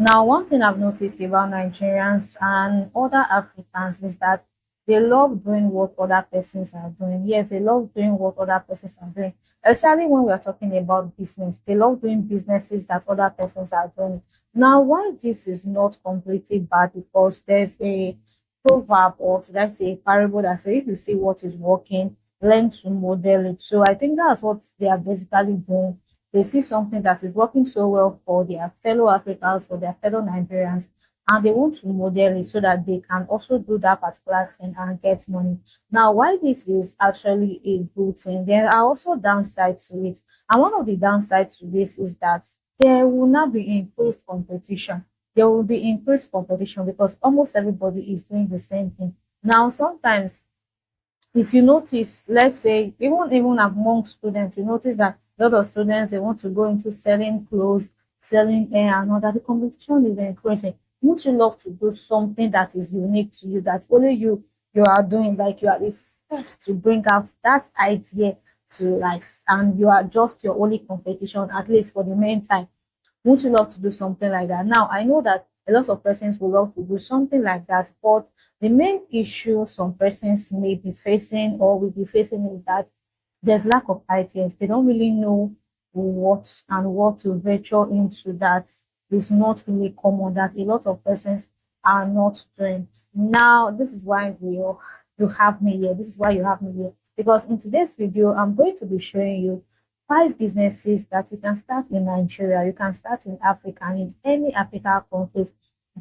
Now, one thing I've noticed about Nigerians and other Africans is that they love doing what other persons are doing. Yes, they love doing what other persons are doing. Especially when we are talking about business, they love doing businesses that other persons are doing. Now, why this is not completely bad, because there's a proverb, or should I say a parable, that says if you see what is working, learn to model it. So I think that's what they are basically doing. They see something that is working so well for their fellow Africans or their fellow Nigerians, and they want to model it so that they can also do that particular thing and get money. Now, why this is actually a good thing, there are also downsides to it. And one of the downsides to this is that there will not be increased competition. There will be increased competition because almost everybody is doing the same thing. Now, sometimes if you notice, let's say even among students, you notice that a lot of students, they want to go into selling clothes, selling hair and all that. The competition is increasing. Wouldn't you love to do something that is unique to you, that only you are doing, like you are the first to bring out that idea to life, and you are just your only competition, at least for the meantime? Would you love to do something like that? Now, I know that a lot of persons would love to do something like that, but the main issue some persons may be facing or will be facing is that there's lack of ideas. They don't really know what to venture into, that is not really common, that a lot of persons are not doing. Now, this is why you have me here. This is why you have me here. Because in today's video, I'm going to be showing you five businesses that you can start in Nigeria, you can start in Africa, and in any African countries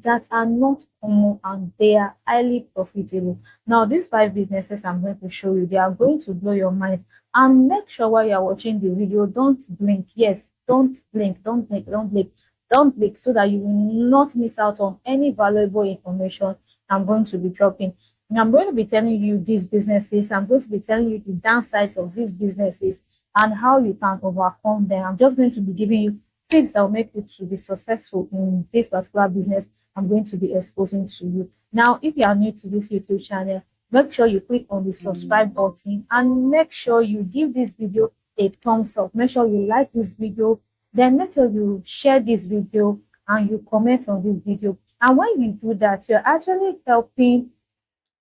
that are not common and they are highly profitable. Now, these five businesses I'm going to show you, they are going to blow your mind. And make sure while you are watching the video, don't blink. Yes, don't blink, don't blink, don't blink, don't blink, so that you will not miss out on any valuable information I'm going to be dropping. And I'm going to be telling you these businesses. I'm going to be telling you the downsides of these businesses and how you can overcome them. I'm just going to be giving you tips that will make you to be successful in this particular business I'm going to be exposing to you. Now, if you are new to this YouTube channel, make sure you click on the subscribe button and make sure you give this video a thumbs up. Make sure you like this video, then make sure you share this video and you comment on this video. And when you do that, you're actually helping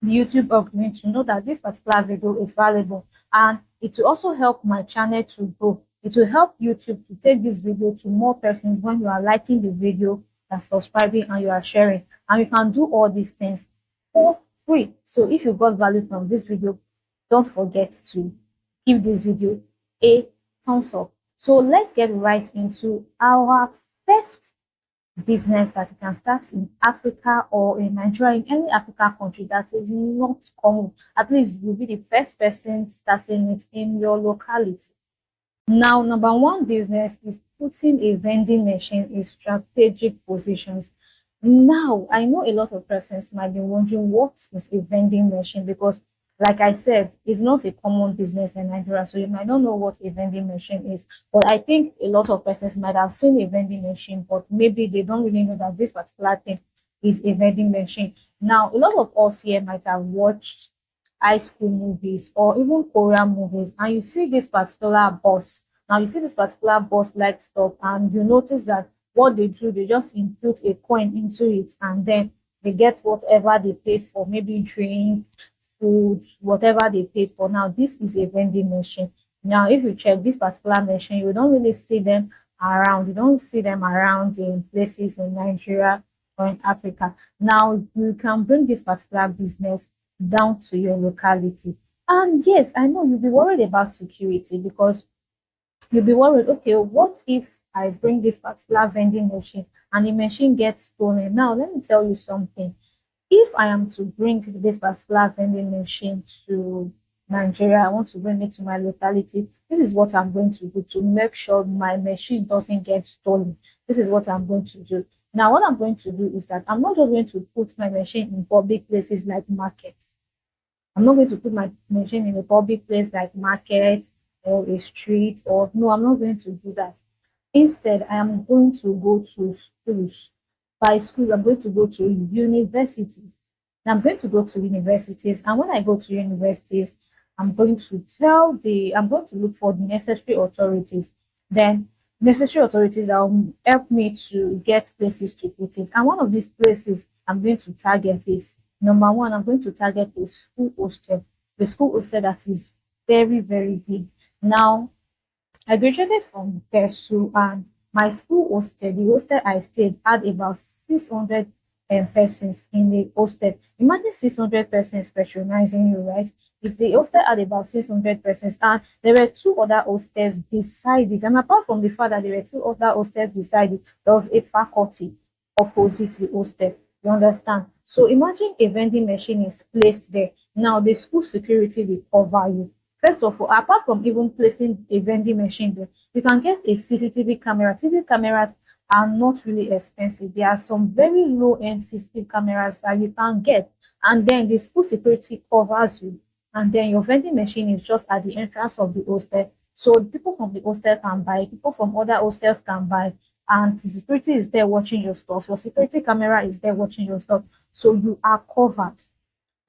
the YouTube algorithm to know that this particular video is valuable, and it will also help my channel to grow. It will help YouTube to take this video to more persons when you are liking the video, you are subscribing, and you are sharing. And you can do all these things for free. So if you got value from this video, don't forget to give this video a thumbs up. So let's get right into our first business that you can start in Africa or in Nigeria, in any African country that is not common. At least you'll be the first person starting it in your locality. Now, number one business is putting a vending machine in strategic positions. Now, I know a lot of persons might be wondering what is a vending machine, because, like I said, it's not a common business in Nigeria, so you might not know what a vending machine is. But I think a lot of persons might have seen a vending machine, but maybe they don't really know that this particular thing is a vending machine. Now, a lot of us here might have watched high school movies or even Korean movies, and you see this particular boss. Now you see this particular boss like stuff, and you notice that what they do, they just input a coin into it, and then they get whatever they paid for, maybe drink, food, whatever they paid for. Now this is a vending machine. Now, if you check this particular machine, you don't really see them around. You don't see them around in places in Nigeria or in Africa. Now you can bring this particular business down to your locality. And yes, I know you'll be worried about security, because you'll be worried, okay, what if I bring this particular vending machine and the machine gets stolen? Now, let me tell you something. If I am to bring this particular vending machine to Nigeria, I want to bring it to my locality. This is what I'm going to do to make sure my machine doesn't get stolen. This is what I'm going to do. Now, what I'm going to do is that I'm not just going to put my machine in public places like markets. I'm not going to put my machine in a public place like market or a street, or no, I'm not going to do that. Instead, I am going to go to schools. By schools, I'm going to go to universities. And I'm going to go to universities, and when I go to universities, I'm going to look for the necessary authorities. Then necessary authorities that will help me to get places to put it. And one of these places I'm going to target is number one, I'm going to target a school hostel, the school hostel that is very, very big. Now, I graduated from TESU and my school hostel, the hostel I stayed had about 600 persons in the hostel. Imagine 600 persons patronizing you, right? If the hostel had about 600 persons and there were two other hostels beside it, and apart from the fact that there were two other hostels beside it, there was a faculty opposite the hostel. You understand? So imagine a vending machine is placed there. Now the school security will cover you. First of all, apart from even placing a vending machine there, you can get a CCTV camera. CCTV cameras are not really expensive. There are some very low-end CCTV cameras that you can get, and then the school security covers you, and then your vending machine is just at the entrance of the hostel. So people from the hostel can buy, people from other hostels can buy, and the security is there watching your stuff. Your security camera is there watching your stuff. So you are covered.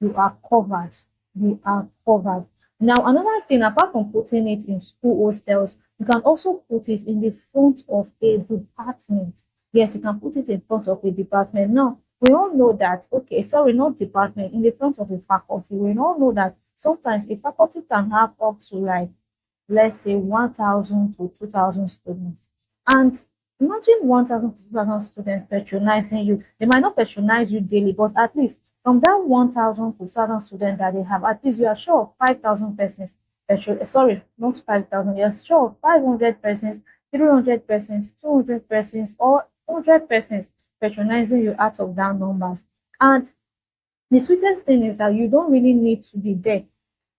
You are covered. You are covered. Now, another thing, apart from putting it in school hostels, you can also put it in the front of a department. Yes, you can put it in front of a department. Now, we all know that, okay, sorry, not department, in the front of a faculty. We all know that sometimes a faculty can have up to like, let's say 1,000 to 2,000 students. And imagine 1,000 to 2,000 students patronizing you. They might not patronize you daily, but at least from that 1,000 to 2,000 students that they have, at least you are sure of 5,000 persons. Sorry, not 5,000. You're sure of 500 persons, 300 persons, 200 persons, or 100 persons patronizing you out of that numbers. And the sweetest thing is that you don't really need to be there.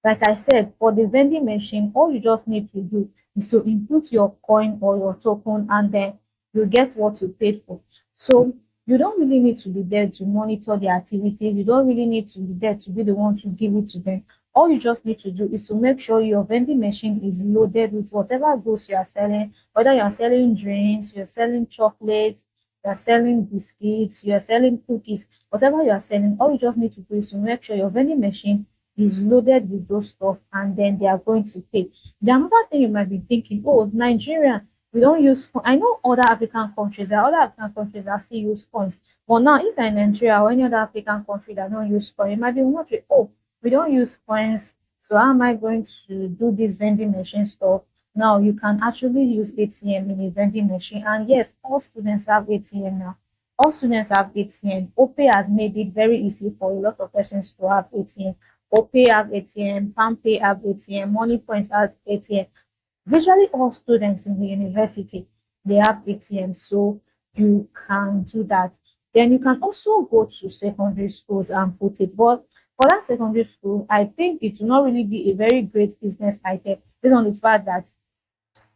Like I said, for the vending machine, all you just need to do is to input your coin or your token, and then you get what you paid for. So you don't really need to be there to monitor the activities. You don't really need to be there to be the one to give it to them. All you just need to do is to make sure your vending machine is loaded with whatever goods you are selling, whether you are selling drinks, you're selling chocolates, you are selling biscuits, you are selling cookies, whatever you are selling, all you just need to do is to make sure your vending machine is loaded with those stuff, and then they are going to pay. The another thing you might be thinking, oh, Nigeria, we don't use I know other African countries, there are other African countries that still use coins. But now if you're in Nigeria or any other African country that don't use coin, you might be wondering, oh, we don't use coins, so how am I going to do this vending machine stuff? Now you can actually use ATM in a vending machine. And yes, all students have ATM now. All students have ATM. OPay has made it very easy for a lot of persons to have ATM. OPay have ATM, PalmPay have ATM, MoneyPoint has ATM. Virtually all students in the university, they have ATM, so you can do that. Then you can also go to secondary schools and put it. But for that secondary school, I think it will not really be a very great business idea based on the fact that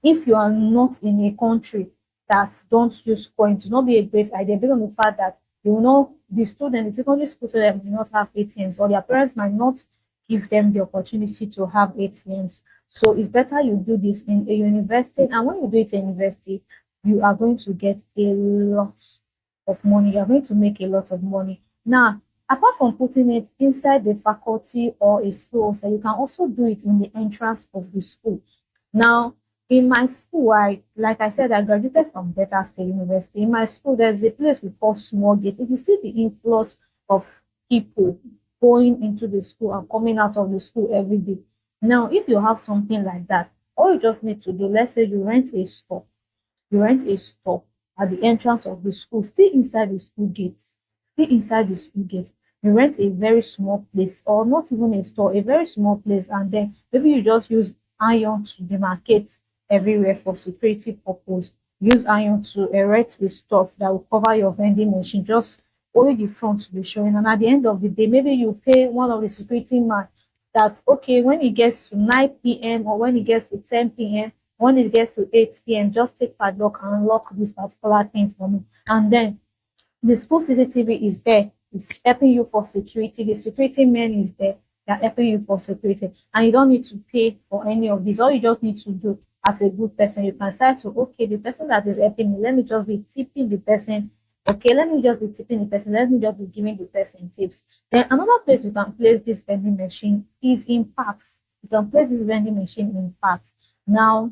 if you are not in a country that don't use coins, it will not be a great idea based on the fact that you will not the student, the secondary school student may not have ATMs, or their parents might not give them the opportunity to have ATMs. So it's better you do this in a university, and when you do it in university, you are going to get a lot of money. You are going to make a lot of money. Now, apart from putting it inside the faculty or a school, so you can also do it in the entrance of the school. Now, in my school, like I said, I graduated from Delta State University. In my school, there's a place we call Small Gate. If you see the influx of people going into the school and coming out of the school every day. Now, if you have something like that, all you just need to do, let's say you rent a store at the entrance of the school, still inside the school gate, still inside the school gate. You rent a very small place, or not even a store, a very small place, and then maybe you just use iron to demarcate everywhere for security purpose. Use iron to erect the stuff that will cover your vending machine, just only the front to be showing. And at the end of the day, maybe you pay one of the security man that, okay, when it gets to 9 p.m. or when it gets to 10 p.m., when it gets to 8 p.m., just take padlock and lock this particular thing for me. And then the school CCTV is there. It's helping you for security. The security man is there. They're helping you for security. And you don't need to pay for any of this. All you just need to do as a good person, you can start to, okay, the person that is helping me, let me just be tipping the person. Okay, let me just be tipping the person. Let me just be giving the person tips. Then another place you can place this vending machine is in parks. You can place this vending machine in parks. Now,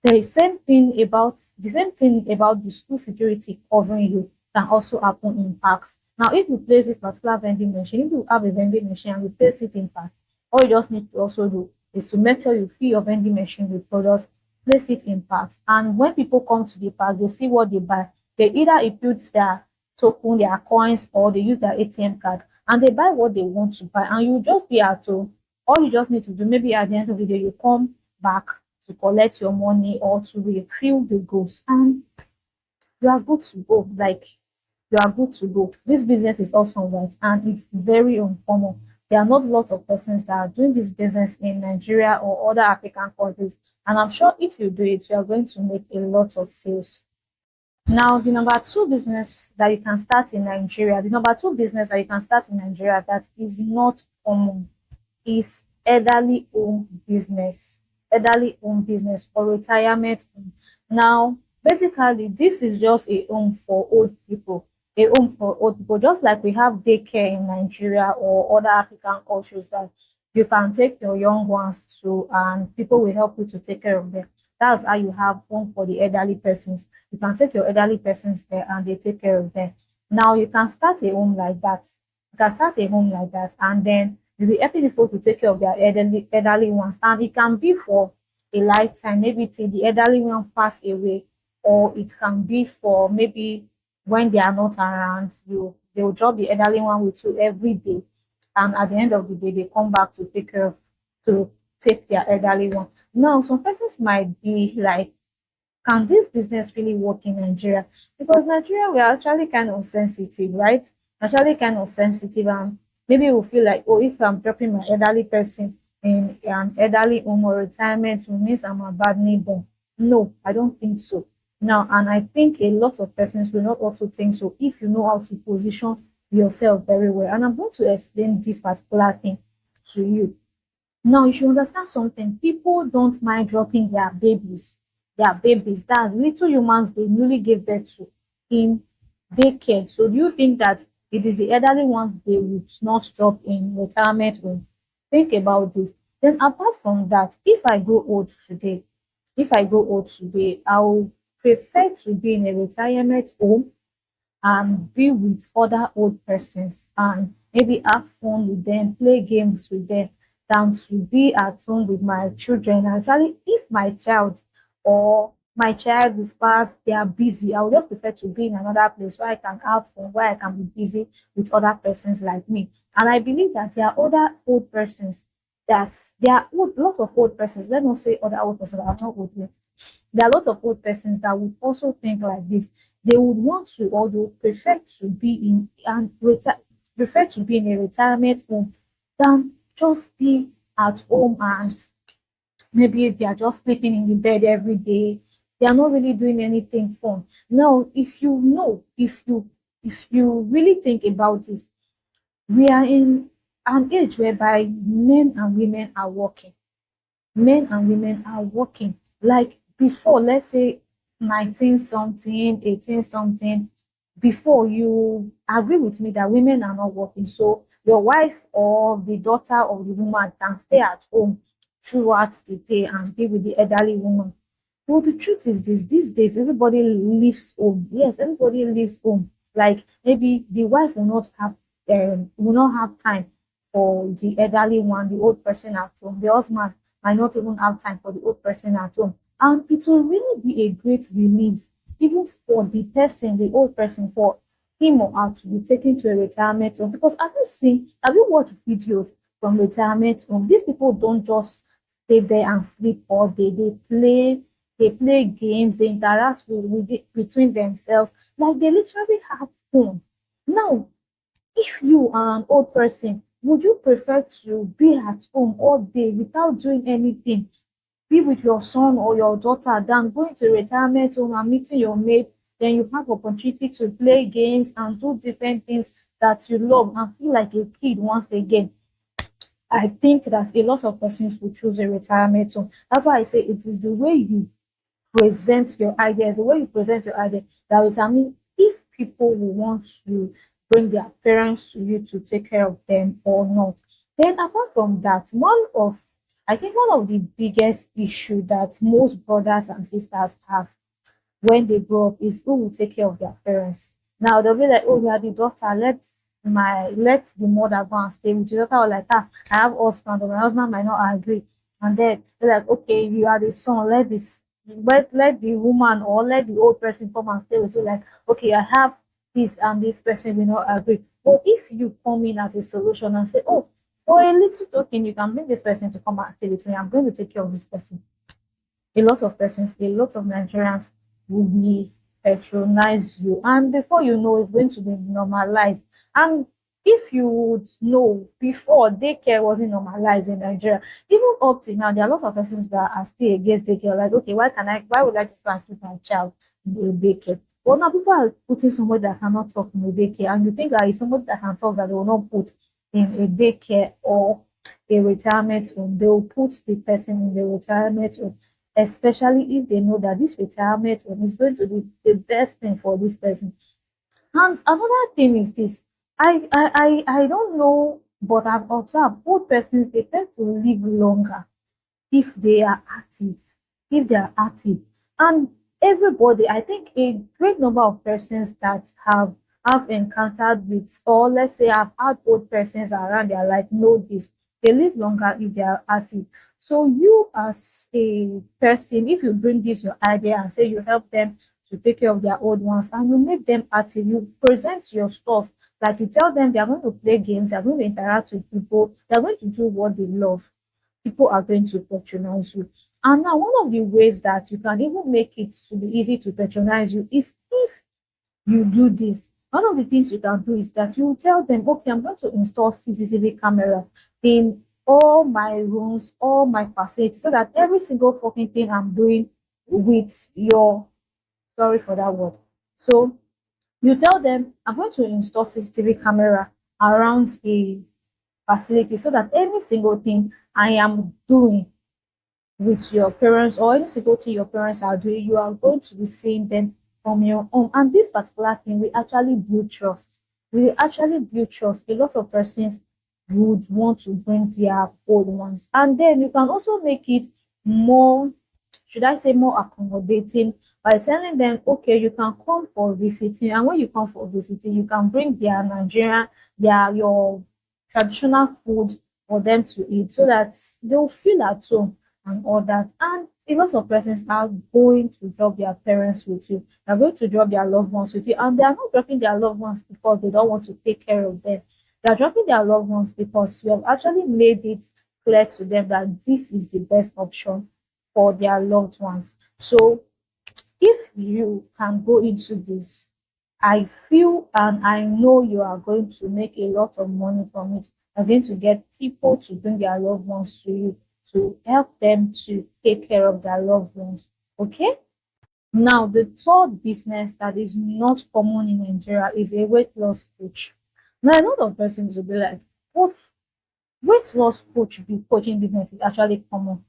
The same thing about the school security covering you can also happen in parks. Now, if you place this particular vending machine, if you have a vending machine and you place it in parks, all you just need to also do is to make sure you fill your vending machine with products, place it in parks, and when people come to the park, they see what they buy. They either input their token, their coins, or they use their ATM card, and they buy what they want to buy, and you just be at home. All you just need to do, maybe at the end of the day, you come back to collect your money or to refill the goods, and you are good to go. Like, you are good to go. This business is awesome, right? And it's very uncommon. There are not lots of persons that are doing this business in Nigeria or other African countries. And I'm sure if you do it, you are going to make a lot of sales. Now, the number two business that you can start in Nigeria, the number two business that you can start in Nigeria that is not common is elderly home business or retirement home. Now, basically, this is just a home for old people, just like we have daycare in Nigeria or other African countries that you can take your young ones to, and people will help you to take care of them. That's how you have home for the elderly persons. You can take your elderly persons there and they take care of them. Now, you can start a home like that. You can start a home like that, and then you'll be helping people to take care of their elderly ones. And it can be for a lifetime, maybe till the elderly one pass away, or it can be for maybe when they are not around, they will drop the elderly one with you every day. And at the end of the day, they come back to to take their elderly one. Now, some persons might be like, can this business really work in Nigeria? Because Nigeria, we are actually kind of sensitive, right? Actually kind of sensitive, and maybe we feel like, oh, if I'm dropping my elderly person in an elderly home or retirement, it means I'm a bad neighbor. No, I don't think so. Now, and I think a lot of persons will not also think so if you know how to position yourself very well. And I'm going to explain this particular thing to you. Now, you should understand something. People don't mind dropping their babies, that little humans they newly gave birth to, in daycare. So, do you think that it is the elderly ones they would not drop in retirement home? Think about this. Then, apart from that, if I grow old today, I will prefer to be in a retirement home and be with other old persons and maybe have fun with them, play games with them, than to be at home with my children. Actually, if my child is past, they are busy, I would just prefer to be in another place where I can have fun, where I can be busy with other persons like me. And I believe that there are other old persons that there are lots of old persons. Let us say other old persons that are not old yet. There are lots of old persons that would also think like this. They would want to, or they would prefer to be in a retirement home than just be at home, and maybe they are just sleeping in the bed every day. They are not really doing anything fun. Now, if you really think about this, we are in an age whereby men and women are working. Like before, let's say 19 something, 18 something, before, you agree with me that women are not working. So your wife or the daughter of the woman can stay at home throughout the day and be with the elderly woman. Well, the truth is this: these days, everybody lives home. Yes, everybody lives home. Like maybe the wife will not have time for the elderly one, the old person at home. The husband might not even have time for the old person at home. And it will really be a great relief, even for the person, the old person, for him or her to be taken to a retirement home. Because have you watched videos from retirement home? These people don't just stay there and sleep all day. They play games, they interact between themselves. Like they literally have fun. Now, if you are an old person, would you prefer to be at home all day without doing anything, be with your son or your daughter, than going to a retirement home and meeting your mate? Then you have opportunity to play games and do different things that you love and feel like a kid once again. I think that a lot of persons will choose a retirement home. That's why I say it is the way you present your idea that will determine if people will want to bring their parents to you to take care of them or not. Then apart from that, I think one of the biggest issue that most brothers and sisters have when they grow up is who will take care of their parents. Now they'll be like, oh, you are the daughter, let the mother go and stay with you. The daughter was like, ah, I have husband, or my husband might not agree. And then they're like, okay, you are the son, let the woman or let the old person come and stay with you. Like, okay, I have this and this person will not agree. But if you come in as a solution and say, oh, for a little token, you can bring this person to come and stay with me. I'm going to take care of this person. A lot of persons, a lot of Nigerians will be patronize you, and before you know, it's going to be normalized. And if you would know, before daycare wasn't normalized in Nigeria, even up to now, there are a lot of persons that are still against daycare. Like, okay, why would I just go and keep my child in a daycare? But now people are putting somebody that cannot talk in a daycare, and you think that is somebody that can talk that they will not put in a daycare or a retirement home. They will put the person in the retirement home, especially if they know that this retirement home is going to be the best thing for this person. And another thing is this: I don't know, but I've observed old persons they tend to live longer if they are active, if they are active. And everybody, I think a great number of persons that have encountered with, or let's say have had old persons around their life know this. They live longer if they are active. So you as a person, if you bring this your idea and say you help them to take care of their old ones and you make them active, you present your stuff, like you tell them they are going to play games, they are going to interact with people, they are going to do what they love, people are going to patronize you. And now, one of the ways that you can even make it to be easy to patronize you is if you do this. One of the things you can do is that you tell them, okay, I'm going to install CCTV camera in all my rooms, all my facilities, so that every single fucking thing I'm doing with your, sorry for that word. So you tell them, I'm going to install CCTV camera around the facility so that every single thing I am doing with your parents or any single thing your parents are doing, you are going to be seeing them from your home. And this particular thing will actually build trust. We actually build trust. A lot of persons would want to bring their old ones. And then you can also make it more, should I say, more accommodating by telling them, okay, you can come for visiting. And when you come for visiting, you can bring their Nigerian, your traditional food for them to eat so that they'll feel at home and all that. And a lot of persons are going to drop their parents with you. They're going to drop their loved ones with you. And they are not dropping their loved ones because they don't want to take care of them. They're dropping their loved ones because you have actually made it clear to them that this is the best option for their loved ones. So if you can go into this, I feel and I know you are going to make a lot of money from it. You're going to get people to bring their loved ones to you to help them to take care of their loved ones. Okay? Now, the third business that is not common in Nigeria is a weight loss coach. Now, a lot of persons will be like, what weight loss coaching business is actually common.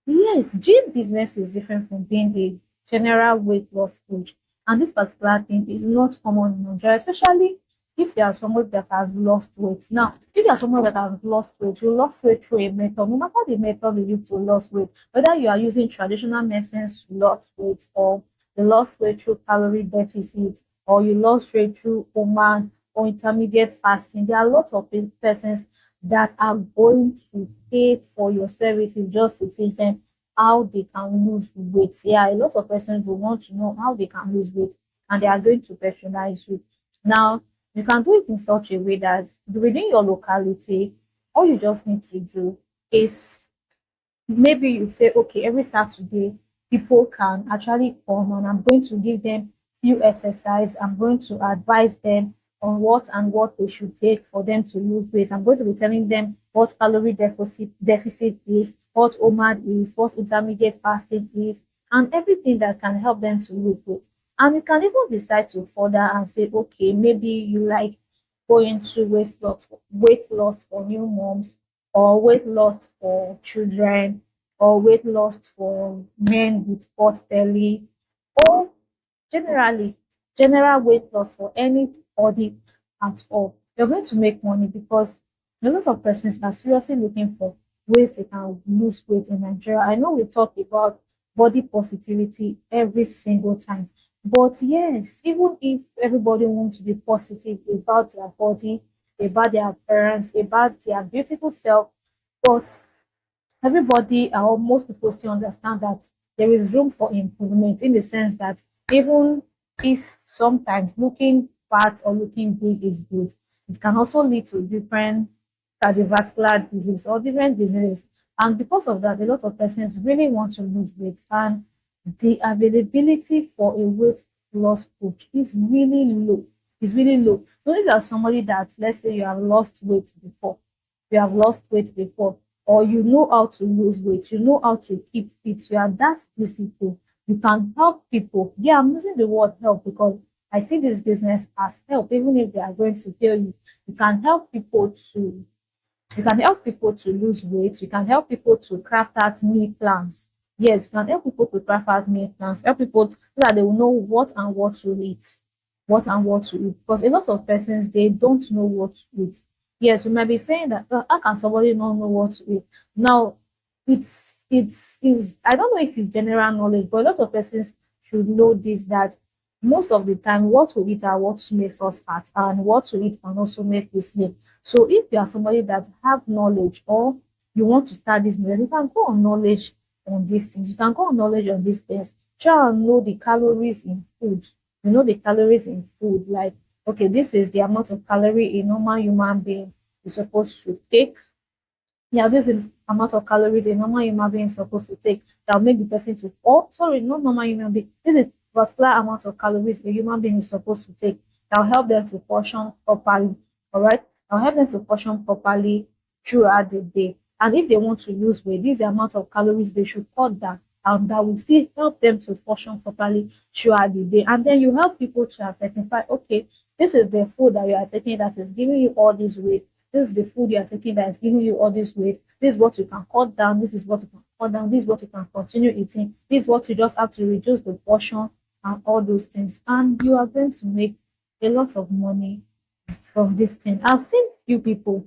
Yes, gym business is different from being a general weight loss coach. And this particular thing is not common in Nigeria, especially if you are someone that has lost weight. Now, if you are someone that has lost weight, you lost weight through a method, no matter the method you use to lose weight, whether you are using traditional medicines to lose weight, or you lost weight through calorie deficit, or you lost weight through OMAD or intermediate fasting, there are lots of persons that are going to pay for your services just to teach them how they can lose weight. Yeah, a lot of persons will want to know how they can lose weight and they are going to patronize you. Now, you can do it in such a way that within your locality, all you just need to do is maybe you say, okay, every Saturday people can actually come and I'm going to give them few exercise. I'm going to advise them on what they should take for them to lose weight. I'm going to be telling them what calorie deficit is, what OMAD is, what intermediate fasting is, and everything that can help them to lose weight. And you can even decide to further and say, okay, maybe you like going to weight loss for new moms, or weight loss for children, or weight loss for men with pot belly, or generally general weight loss for anybody at all. You're going to make money because a lot of persons are seriously looking for ways they can lose weight in Nigeria. I know we talk about body positivity every single time, but yes, even if everybody wants to be positive about their body, about their appearance, about their beautiful self, but everybody or most people still understand that there is room for improvement, in the sense that even if sometimes looking fat or looking big is good, it can also lead to different cardiovascular disease or different diseases. And because of that, a lot of persons really want to lose weight, and the availability for a weight loss coach is really low. It's really low. So if you are somebody that, let's say, you have lost weight before, you have lost weight before, or you know how to lose weight, you know how to keep fit, you are that disciplined, you can help people. Yeah, I'm using the word help because I see this business as help, even if they are going to pay you. You can help people to you can help people to lose weight. You can help people to craft out meal plans. Yes, you can help people to craft out meal plans. Help people so that they will know what and what to eat. What and what to eat. Because a lot of persons, they don't know what to eat. Yes, you might be saying that, how can somebody not know what to eat? Now, it's is I don't know if it's general knowledge, but a lot of persons should know this, that most of the time what we eat are what makes us fat, and what we eat can also make us slim. So if you are somebody that have knowledge, or you want to start this business, you can go on knowledge on these things. You can go on knowledge on these things. Try and know the calories in food. You know the calories in food. Like, okay, this is the amount of calorie a normal human being is supposed to take. Yeah, this is the amount of calories a normal human being is supposed to take that will make the person to, oh, sorry, not normal human being. This is particular amount of calories a human being is supposed to take that will help them to portion properly. All right. I'll help them to portion properly throughout the day. And if they want to lose weight, this is the amount of calories they should cut down, and that will still help them to function properly throughout the day. And then you help people to identify, okay, this is the food that you are taking that is giving you all this weight. This is the food you are taking that is giving you all this weight. This is what you can cut down. This is what you can cut down. This is what you can continue eating. This is what you just have to reduce the portion, and all those things. And you are going to make a lot of money from this thing. I've seen few people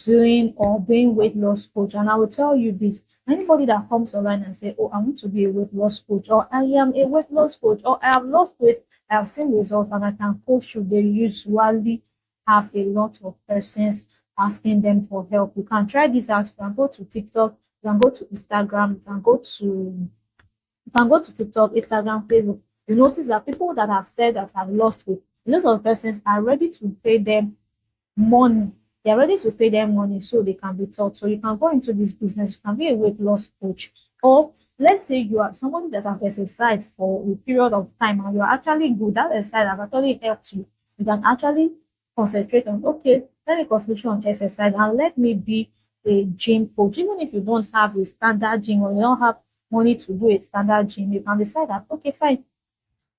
doing or being weight loss coach, and I will tell you this: anybody that comes online and say, "Oh, I want to be a weight loss coach," or "I am a weight loss coach," or "I have lost weight, I have seen results, and I can coach you," they usually have a lot of persons asking them for help. You can try this out. You can go to TikTok, you can go to Instagram, you can go to TikTok, Instagram, Facebook. You notice that people that have said that have lost weight, a lot of persons are ready to pay them money. They are ready to pay them money so they can be taught. So you can go into this business, you can be a weight loss coach. Or let's say you are somebody that have exercised for a period of time and you are actually good. That exercise has actually helped you. You can actually concentrate on, okay, let me concentrate on exercise and let me be a gym coach. Even if you don't have a standard gym or you don't have money to do a standard gym, you can decide that, okay, fine,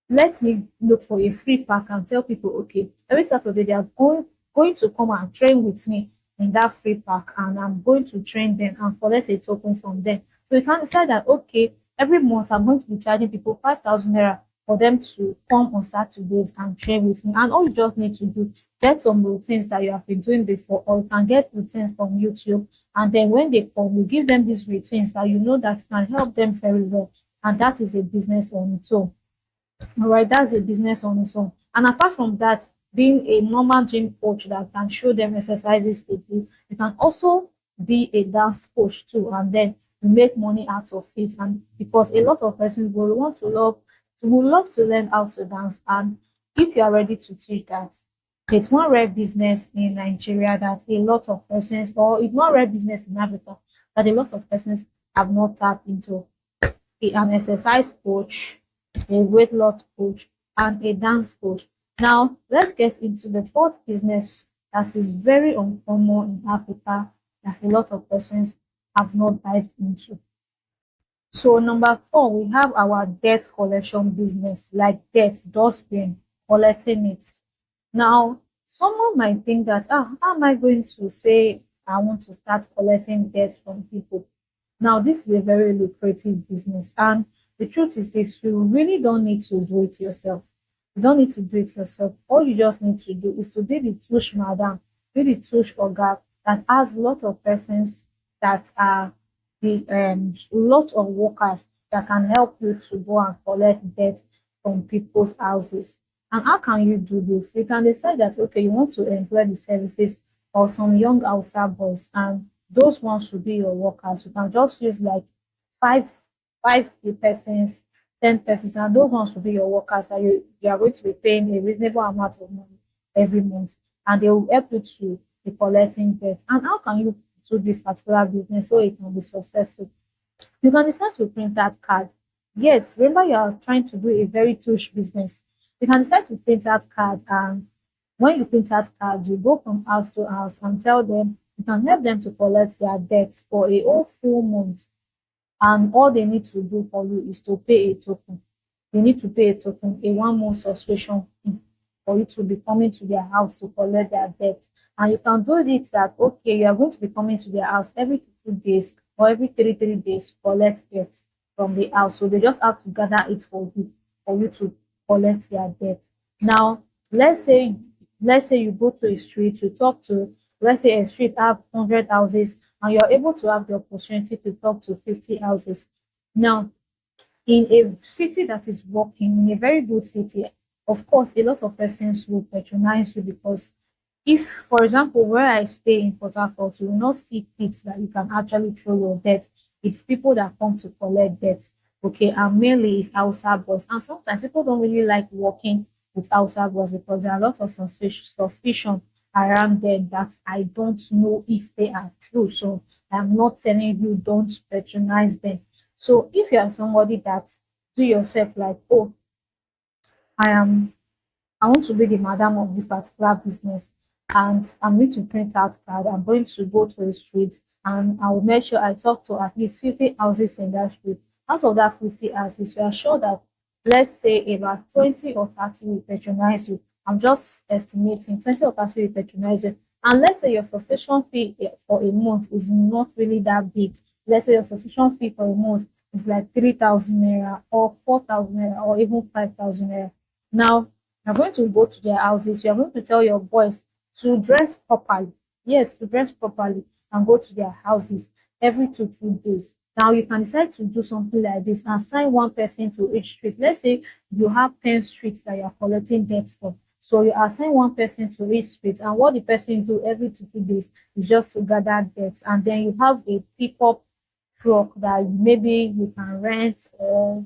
let me look for a free pack and tell people, okay, every Saturday they are going to come and train with me in that free pack, and I'm going to train them and collect a token from them. So you can decide that, okay, every month I'm going to be charging people 5,000 naira for them to come on Saturdays and train with me. And all you just need to do, get some routines that you have been doing before, or you can get routines from YouTube. And then when they come, you give them these routines that you know that can help them very well. And that is a business on its own. All right, that's a business on its own. And apart from that, being a normal gym coach that can show them exercises to do, you can also be a dance coach too, and then you make money out of it. And because a lot of persons will love to learn how to dance, and if you are ready to teach that, it's one rare business in Nigeria that a lot of persons, or it's one rare business in Africa that a lot of persons have not tapped into. An exercise coach, a weight loss coach, and a dance coach. Now, let's get into the fourth business that is very uncommon in Africa that a lot of persons have not dived into. So, number four, we have our debt collection business, like debt, dustbin, collecting it. Now, someone might think that, how am I going to say I want to start collecting debt from people? Now, this is a very lucrative business, and the truth is this: you really don't need to do it yourself. You don't need to do it yourself. All you just need to do is to be the touch madam, be the touch oga that has a lot of persons that are the lot of workers that can help you to go and collect debt from people's houses. And how can you do this? You can decide that okay, you want to employ the services of some young outside boys, and those ones will be your workers. You can just use like five five persons, 10 persons, and those ones will be your workers. And you are going to be paying a reasonable amount of money every month, and they will help you to be collecting debt. And how can you do this particular business so it can be successful? You can decide to print that card. Yes, remember you are trying to do a very touch business. You can decide to print that card, and when you print that card, you go from house to house and tell them you can help them to collect their debt for a whole full month, and all they need to do for you is to pay a token. They need to pay a token, a 1 month subscription fee for you to be coming to their house to collect their debt. And you can do it that okay, you are going to be coming to their house every 2 days or every three days to collect debt from the house. So they just have to gather it for you to collect their debt. Now, let's say let's say you go to a street to talk to, let's say a street have 100 houses, and you're able to have the opportunity to talk to 50 houses. Now, in a city that is working, in a very good city, of course, a lot of persons will patronize you because if, for example, where I stay in Port Harcourt, you will not see pits that you can actually throw your debt. It's people that come to collect debt. Okay, and mainly it's outside boys. And sometimes people don't really like working with outside boys because there are a lot of suspicion around them that I don't know if they are true. So I'm not telling you don't patronize them. So if you are somebody that do yourself like, oh, I am I want to be the madam of this particular business, and I'm going to print out card. I'm going to go to the street, and I will make sure I talk to at least 50 houses in that street. Out of that 50 houses, you are sure that let's say about 20 or 30 will patronize you. I'm just estimating 20 or 30 will patronize you. And let's say your subscription fee for a month is not really that big. Let's say your subscription fee for a month is like 3,000 naira or 4,000 naira or even 5,000 naira. Now, you're going to go to their houses. You're going to tell your boys to dress properly. Yes, to dress properly and go to their houses every 2 days. Now you can decide to do something like this and assign one person to each street. Let's say you have 10 streets that you are collecting debt from. So you assign one person to each street, and what the person do every 2 days is just to gather debts. And then you have a pickup truck that maybe you can rent or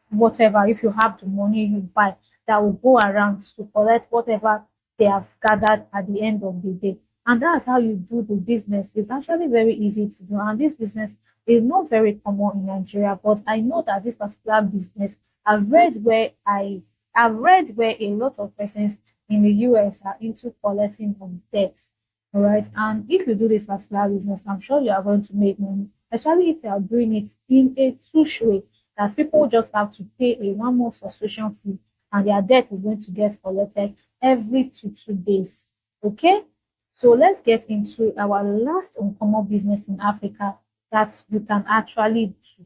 whatever. If you have the money, you buy, that will go around to collect whatever they have gathered at the end of the day. And that's how you do the business. It's actually very easy to do, and this business is not very common in Nigeria, but I know that this particular business, I've read where a lot of persons in the US are into collecting of debts. All right, and if you do this particular business, I'm sure you are going to make money, especially if you are doing it in a touch way that people just have to pay a 1 month subscription fee, and their debt is going to get collected every 2 days. Okay, so let's get into our last uncommon business in Africa that you can actually do.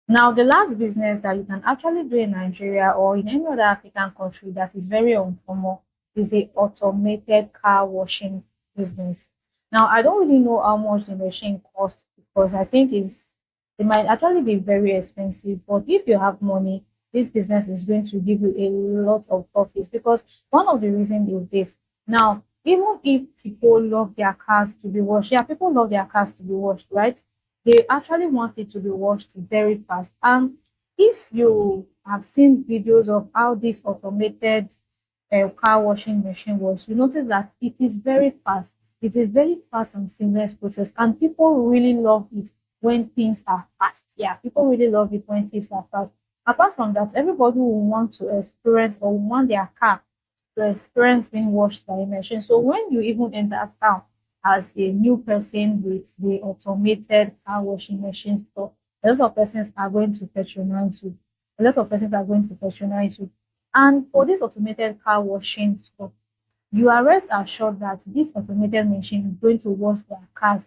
Now, the last business that you can actually do in Nigeria or in any other African country that is very uncommon is a automated car washing business. Now, I don't really know how much the machine costs because I think it might actually be very expensive. But if you have money, this business is going to give you a lot of profits because one of the reasons is this. Now, even if people love their cars to be washed, yeah, people love their cars to be washed, right? They actually want it to be washed very fast. And if you have seen videos of how this automated car washing machine works, you notice that it is very fast. It is very fast and seamless process, and people really love it when things are fast. Yeah, people really love it when things are fast. Apart from that, everybody will want to experience or want their car to experience being washed by a machine. So when you even enter town as a new person with the automated car washing machine store, a lot of persons are going to patronize you. A lot of persons are going to patronize you. And for this automated car washing store, you are rest assured that this automated machine is going to wash their cars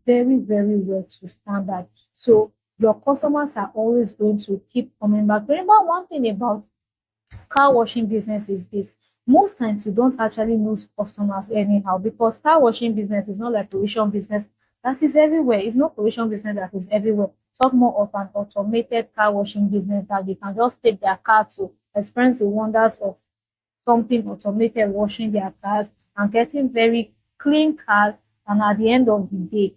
very well to standard. So your customers are always going to keep coming back. Remember one thing about car washing business is this: most times you don't actually lose customers anyhow because car washing business is not like provision business that is everywhere. It's not provision business that is everywhere. Talk more of an automated car washing business that they can just take their car to experience the wonders of something automated washing their cars and getting very clean cars, and at the end of the day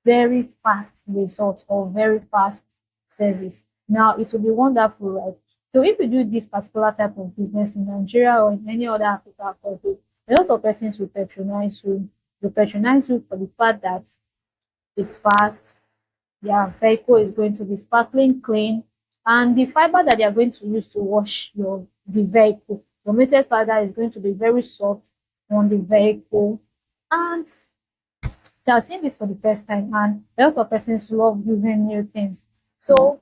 very fast result or very fast service. Now it will be wonderful, right? So if you do this particular type of business in Nigeria or in any other African country, a lot of persons will patronize you. Will patronize you for the fact that it's fast, their vehicle is going to be sparkling clean, and the fiber that they are going to use to wash the vehicle, the metal fiber is going to be very soft on the vehicle, and they are seeing this for the first time, and a lot of persons love using new things. So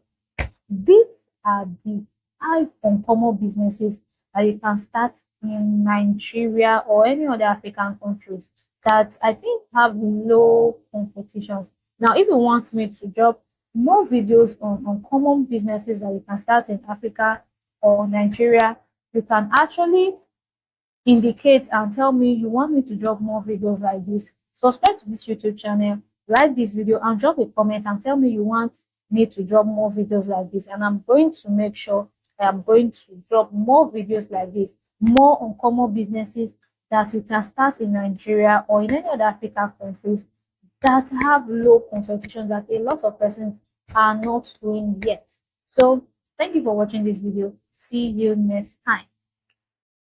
these are the five uncommon businesses that you can start in Nigeria or any other African countries that I think have low competitions. Now, if you want me to drop more videos on uncommon businesses that you can start in Africa or Nigeria, you can actually indicate and tell me you want me to drop more videos like this. Subscribe to this YouTube channel, like this video, and drop a comment and tell me you want me to drop more videos like this. And I'm going to make sure I am going to drop more videos like this, more uncommon businesses that you can start in Nigeria or in any other African countries that have low competition that a lot of persons are not doing yet. So thank you for watching this video. See you next time.